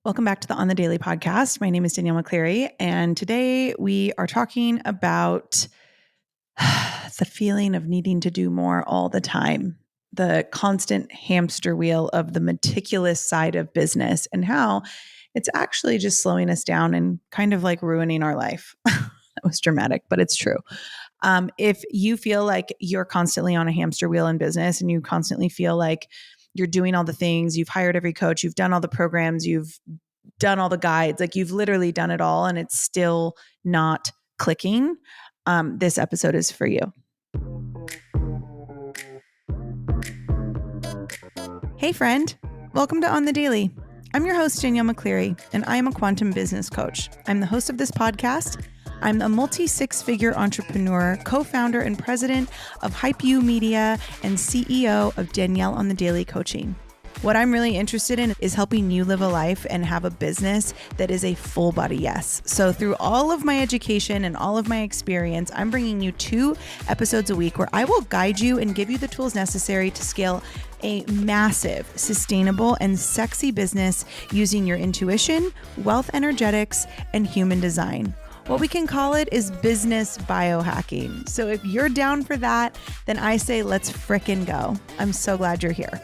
Welcome back to the On the Daily podcast. My name is Danielle McCleary, and today we are talking about the feeling of needing to do more all the time, the constant hamster wheel of the meticulous side of business, and how it's actually just slowing us down and kind of like ruining our life. That was dramatic, but it's true. If you feel like you're constantly on a hamster wheel in business and you constantly feel like you're doing all the things, you've hired every coach, you've done all the programs, you've done all the guides, like you've literally done it all and it's still not clicking, this episode is for you. Hey friend, welcome to On the Daily. I'm your host, Danielle McCleary, and I am a quantum business coach. I'm the host of this podcast. I'm a multi-six-figure entrepreneur, co-founder and president of Hype You Media, and CEO of Danielle on the Daily Coaching. What I'm really interested in is helping you live a life and have a business that is a full body yes. So through all of my education and all of my experience, I'm bringing you 2 episodes a week where I will guide you and give you the tools necessary to scale a massive, sustainable, and sexy business using your intuition, wealth energetics, and human design. What we can call it is business biohacking. So if you're down for that, then I say let's frickin' go. I'm so glad you're here.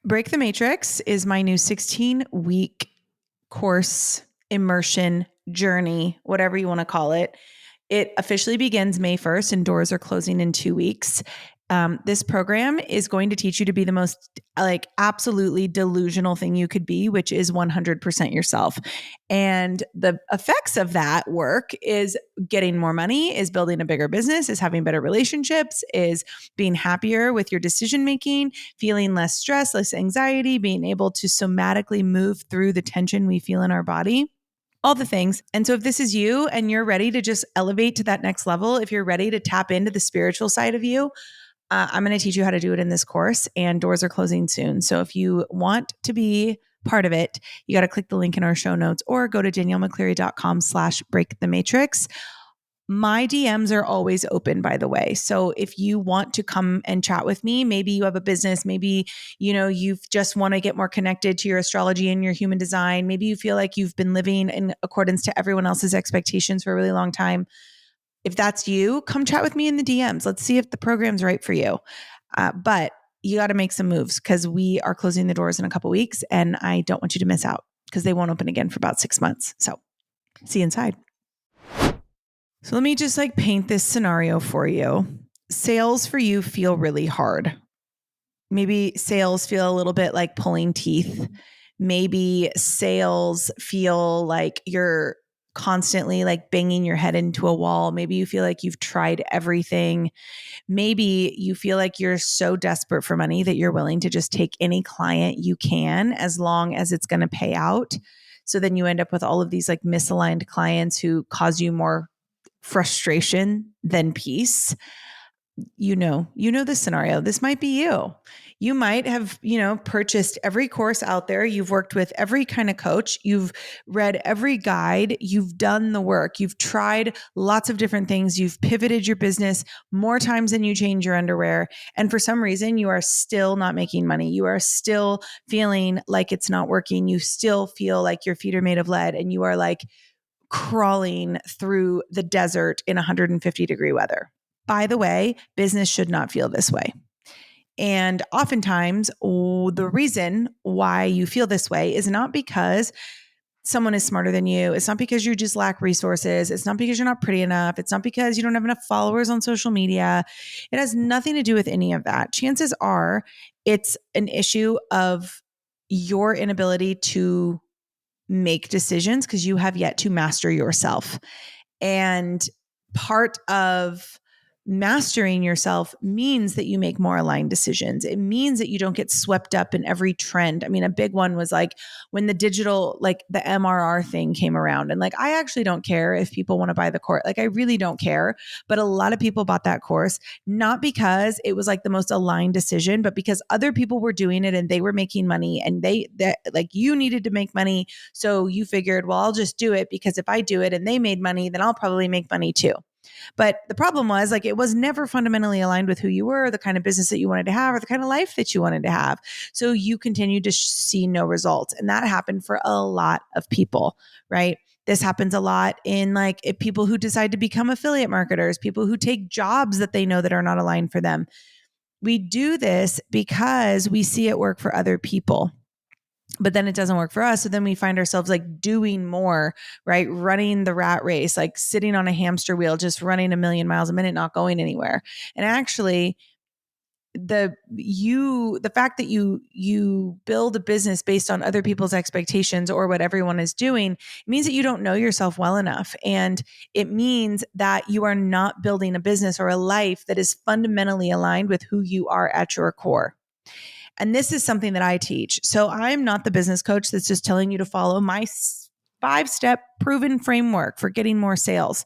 Break the Matrix is my new 16-week course, immersion, journey, whatever you want to call it. It officially begins May 1st and doors are closing in 2 weeks. This program is going to teach you to be the most absolutely delusional thing you could be, which is 100% yourself. And the effects of that work is getting more money, is building a bigger business, is having better relationships, is being happier with your decision-making, feeling less stress, less anxiety, being able to somatically move through the tension we feel in our body. All the things. And so if this is you and you're ready to just elevate to that next level, if you're ready to tap into the spiritual side of you, I'm going to teach you how to do it in this course, and doors are closing soon. So if you want to be part of it, you got to click the link in our show notes or go to daniellemccleary.com/breakthematrix. My DMs are always open, by the way. So if you want to come and chat with me, maybe you have a business, maybe, you just want to get more connected to your astrology and your human design. Maybe you feel like you've been living in accordance to everyone else's expectations for a really long time. If that's you, come chat with me in the DMs. Let's see if the program's right for you. But you got to make some moves because we are closing the doors in a couple weeks and I don't want you to miss out because they won't open again for about 6 months. So see you inside. So let me just paint this scenario for you. Sales for you feel really hard. Maybe sales feel a little bit like pulling teeth. Maybe sales feel like you're constantly banging your head into a wall. Maybe you feel like you've tried everything. Maybe you feel like you're so desperate for money that you're willing to just take any client you can as long as it's going to pay out. So then you end up with all of these misaligned clients who cause you more frustration than peace. You know this scenario. This might be you. You might have, purchased every course out there. You've worked with every kind of coach. You've read every guide. You've done the work. You've tried lots of different things. You've pivoted your business more times than you change your underwear. And for some reason, you are still not making money. You are still feeling like it's not working. You still feel like your feet are made of lead and you are crawling through the desert in 150-degree weather. By the way, business should not feel this way. And oftentimes, the reason why you feel this way is not because someone is smarter than you. It's not because you just lack resources. It's not because you're not pretty enough. It's not because you don't have enough followers on social media. It has nothing to do with any of that. Chances are it's an issue of your inability to make decisions because you have yet to master yourself. And part of mastering yourself means that you make more aligned decisions. It means that you don't get swept up in every trend. I mean, a big one was when the digital, the MRR thing came around. And I actually don't care if people want to buy the course. I really don't care. But a lot of people bought that course, not because it was the most aligned decision, but because other people were doing it and they were making money and you needed to make money. So you figured, well, I'll just do it because if I do it and they made money, then I'll probably make money too. But the problem was like, it was never fundamentally aligned with who you were, the kind of business that you wanted to have, or the kind of life that you wanted to have. So you continued to see no results. And that happened for a lot of people, right? This happens a lot in like people who decide to become affiliate marketers, people who take jobs that they know that are not aligned for them. We do this because we see it work for other people, but then it doesn't work for us. So then we find ourselves like doing more, right? Running the rat race, like sitting on a hamster wheel, just running a million miles a minute, not going anywhere. And actually, the fact that you build a business based on other people's expectations or what everyone is doing means that you don't know yourself well enough, and it means that you are not building a business or a life that is fundamentally aligned with who you are at your core. And this is something that I teach. So I'm not the business coach that's just telling you to follow my 5-step proven framework for getting more sales.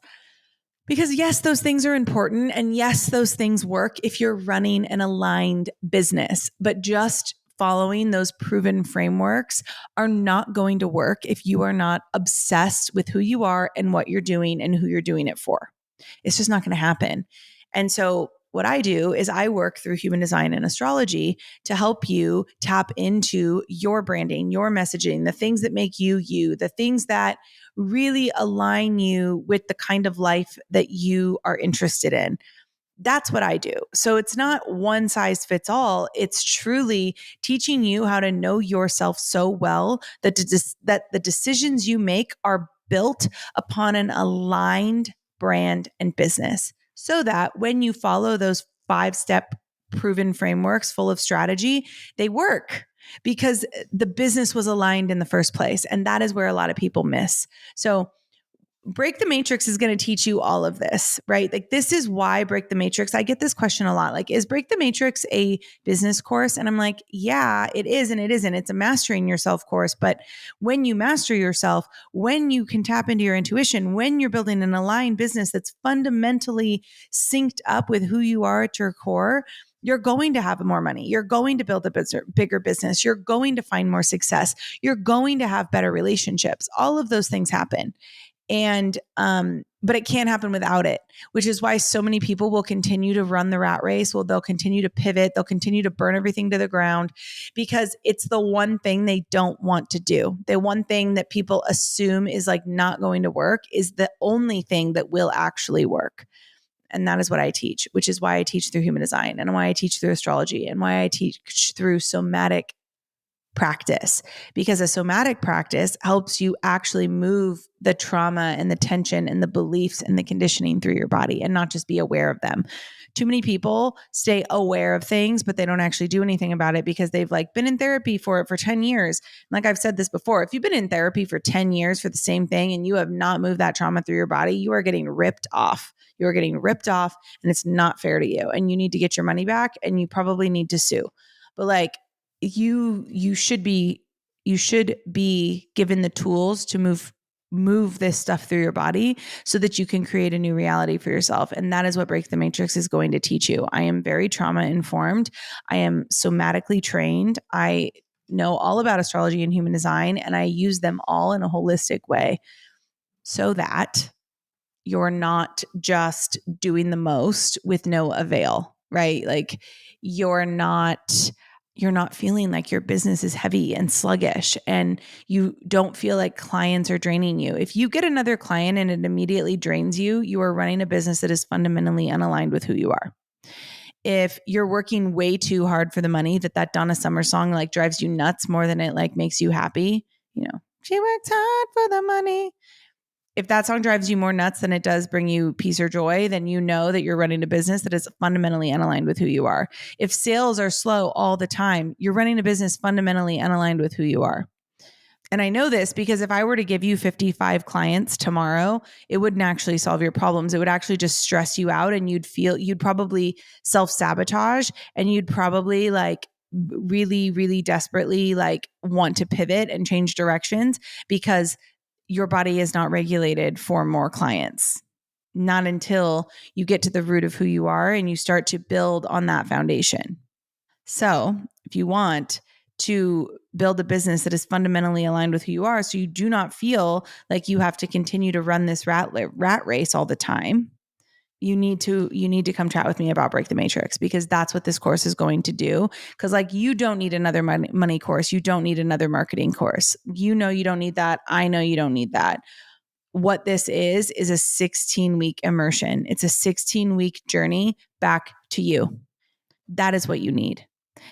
Because yes, those things are important. And yes, those things work if you're running an aligned business. But just following those proven frameworks are not going to work if you are not obsessed with who you are and what you're doing and who you're doing it for. It's just not going to happen. And so what I do is I work through human design and astrology to help you tap into your branding, your messaging, the things that make you you, the things that really align you with the kind of life that you are interested in. That's what I do. So it's not one size fits all. It's truly teaching you how to know yourself so well that the decisions you make are built upon an aligned brand and business, so that when you follow those 5-step proven frameworks full of strategy, they work because the business was aligned in the first place. And that is where a lot of people miss. So Break the Matrix is going to teach you all of this, right? Like, this is why Break the Matrix. I get this question a lot. Like, is Break the Matrix a business course? And I'm like, yeah, it is. And it isn't. It's a mastering yourself course. But when you master yourself, when you can tap into your intuition, when you're building an aligned business that's fundamentally synced up with who you are at your core, you're going to have more money. You're going to build a bigger business. You're going to find more success. You're going to have better relationships. All of those things happen. And, but it can't happen without it, which is why so many people will continue to run the rat race. Well, they'll continue to pivot. They'll continue to burn everything to the ground because it's the one thing they don't want to do. The one thing that people assume is like not going to work is the only thing that will actually work. And that is what I teach, which is why I teach through human design and why I teach through astrology and why I teach through somatic practice, because a somatic practice helps you actually move the trauma and the tension and the beliefs and the conditioning through your body and not just be aware of them. Too many people stay aware of things, but they don't actually do anything about it because they've like been in therapy for it for 10 years. Like I've said this before, if you've been in therapy for 10 years for the same thing and you have not moved that trauma through your body, you are getting ripped off. You are getting ripped off and it's not fair to you. And you need to get your money back and you probably need to sue. But like, you should be given the tools to move this stuff through your body so that you can create a new reality for yourself. And that is what Break the Matrix is going to teach you. I am very trauma informed. I am somatically trained. I know all about astrology and human design, and I use them all in a holistic way so that you're not just doing the most with no avail, right? Like you're not feeling like your business is heavy and sluggish and you don't feel like clients are draining you. If you get another client and it immediately drains you, you are running a business that is fundamentally unaligned with who you are. If you're working way too hard for the money, that Donna Summer song like drives you nuts more than it like makes you happy, she works hard for the money. If that song drives you more nuts than it does bring you peace or joy, then you know that you're running a business that is fundamentally unaligned with who you are. If sales are slow all the time, you're running a business fundamentally unaligned with who you are. And I know this because if I were to give you 55 clients tomorrow, it wouldn't actually solve your problems. It would actually just stress you out and you'd probably self-sabotage and you'd probably like really, really desperately like want to pivot and change directions because your body is not regulated for more clients. Not until you get to the root of who you are and you start to build on that foundation. So if you want to build a business that is fundamentally aligned with who you are, so you do not feel like you have to continue to run this rat race all the time, you need to come chat with me about Break the Matrix, because that's what this course is going to do. Because like, you don't need another money course. You don't need another marketing course. You don't need that. I know you don't need that. What this is a 16-week immersion. It's a 16-week journey back to you. That is what you need,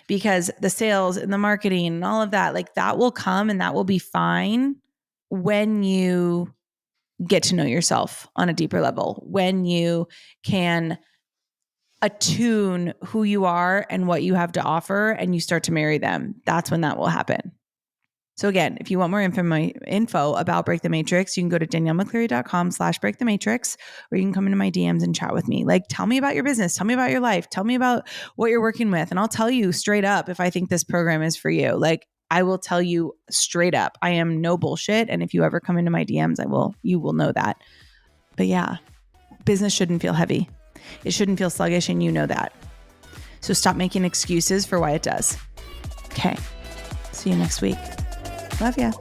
because the sales and the marketing and all of that, like, that will come and that will be fine when you get to know yourself on a deeper level, when you can attune who you are and what you have to offer and you start to marry them. That's when that will happen. So again, if you want more info about Break the Matrix, you can go to daniellemccleary.com/break the matrix, or you can come into my DMs and chat with me. Like, tell me about your business. Tell me about your life. Tell me about what you're working with. And I'll tell you straight up if I think this program is for you. Like, I will tell you straight up. I am no bullshit. And if you ever come into my DMs, you will know that. But yeah, business shouldn't feel heavy. It shouldn't feel sluggish, and you know that. So stop making excuses for why it does. Okay. See you next week. Love ya.